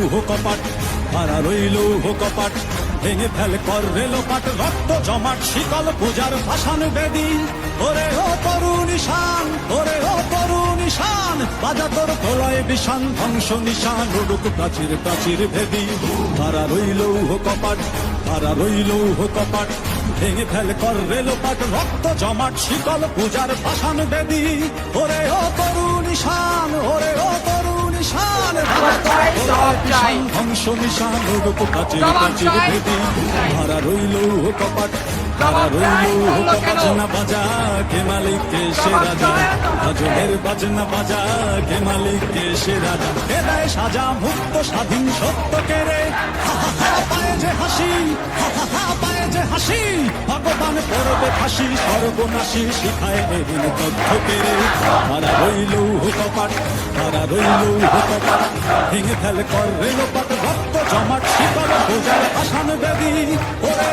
লৌহ কপাট, হারা রইল কপাট, ভেঙে ফেল কর রেলোপাট, রক্ত জমাট শিকল পূজার ভাসান বেদী। ওরে ও তরু নিশান, ওরে ও তরু নিশান, বাজা তোর প্রলয় বিষান, ধ্বংস নিশান উড়ুক প্রাচীর প্রাচীর ভেদী। হারা রইল কপাট, হারা রইল কপাট, ভেঙে ফেল কর রেলোপাট, রক্ত জমাট শিকল পূজার ভাসান বেদী। ওরে ও তরু নিশান, ওরে ও তরু নিশান, ধ্বংস নিশান উড়ুক প্রাচীর প্রাচীর ভেদী। হারা রইল কপাট, হারা রইল কপাট, বাজনা বাজা কে মালিক কে সে রাজা, ভজনের বাজনা বাজা কে মালিক কে সে রাজা। কে দেয় সাজা মুক্ত স্বাধীন সত্য কেড়ে, পায়ে যে হাসি, পায়ে যে হাসি, ভগবান পরবে ফাঁসি, সর্বনাশী শিখায় এদিন তথ্য কেড়ে। হারা রইল কপাট, হারা রইল কপাট, ভেঙে ফেল কর রেলোপাট, রক্ত জমাট শিকল পূজার ভাসান বেদী। ওরে